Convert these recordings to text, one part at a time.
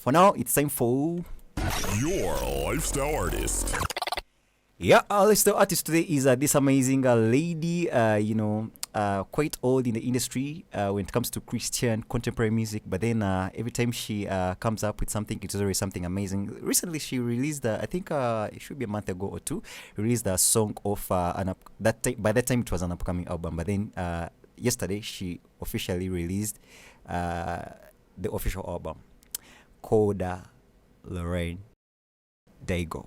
For now, it's time for Your lifestyle artist. yeah. Our lifestyle artist today is this amazing lady. Quite old in the industry when it comes to Christian contemporary music. But then every time she comes up with something, it's always something amazing. Recently, she released, I think it should be a month ago or two, released a song of by that time it was an upcoming album. But then yesterday she officially released the official album called Lorraine Daigle'S.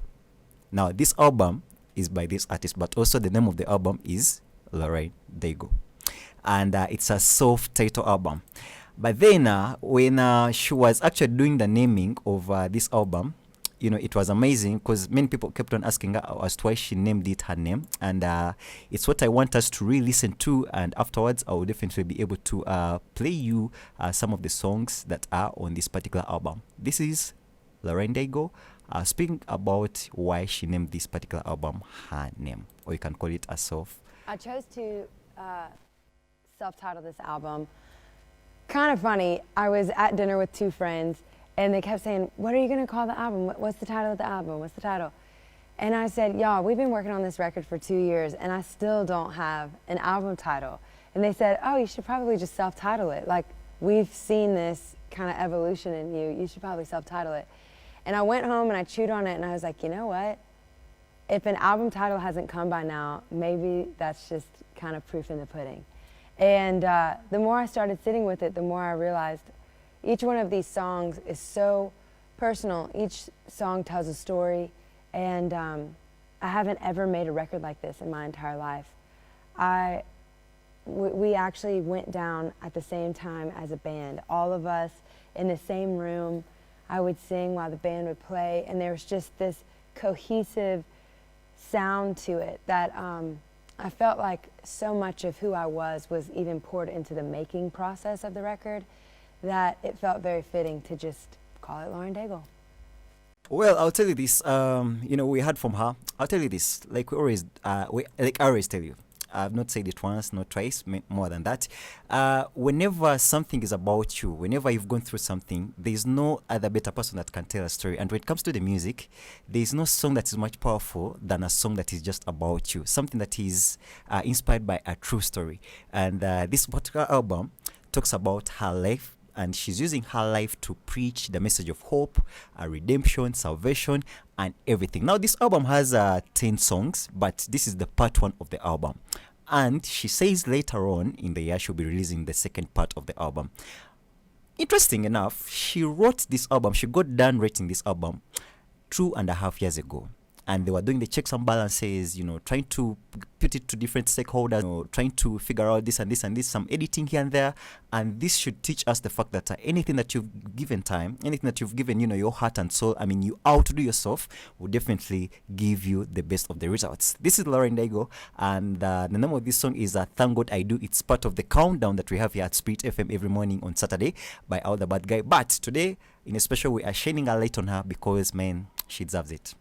Now, this album is by this artist, but also the name of the album is Lorraine Daigle'S. And it's a self-titled album. But then, when she was actually doing the naming of this album, it was amazing because many people kept on asking her as to why she named it her name. And it's what I want us to really listen to. And afterwards, I will definitely be able to play you some of the songs that are on this particular album. This is Lorraine Daigle'S speaking about why she named this particular album her name. Or you can call it a self. I chose to self-title this album. Kind of funny, I was at dinner with two friends and they kept saying, what are you gonna call the album? What's the title of the album? What's the title? And I said, y'all, we've been working on this record for 2 years and I still don't have an album title. And they said, oh, you should probably just self-title it. Like, we've seen this kind of evolution in you. You should probably self-title it. And I went home and I chewed on it and I was like, you know what? If an album title hasn't come by now, maybe that's just kind of proof in the pudding. And the more I started sitting with it, the more I realized each one of these songs is so personal. Each song tells a story, and I haven't ever made a record like this in my entire life. We actually went down at the same time as a band, all of us in the same room. I would sing while the band would play, and there was just this cohesive sound to it that I felt like so much of who I was even poured into the making process of the record that it felt very fitting to just call it Lorraine Daigle'S. Well, I'll tell you this. We heard from her. I'll tell you this. Like I always tell you. I've not said it once, not twice, more than that. Whenever something is about you, whenever you've gone through something, there's no other better person that can tell a story. And when it comes to the music, there's no song that is much powerful than a song that is just about you, something that is inspired by a true story. And this particular album talks about her life, and she's using her life to preach the message of hope, redemption, salvation, and everything. Now, this album has 10 songs, but this is the part 1 of the album. And she says later on in the year she'll be releasing the second part of the album. Interesting enough, she wrote this album, she got done writing this album 2.5 years ago. And they were doing the checks and balances, trying to put it to different stakeholders, trying to figure out this and this and this, some editing here and there. And this should teach us the fact that anything that you've given time, anything that you've given, your heart and soul, you outdo yourself, will definitely give you the best of the results. This is Lorraine Daigle'S, and the name of this song is Thank God I Do. It's part of the countdown that we have here at Spirit FM every morning on Saturday by All the Bad Guy. But today, in a special way, we are shining a light on her because, man, she deserves it.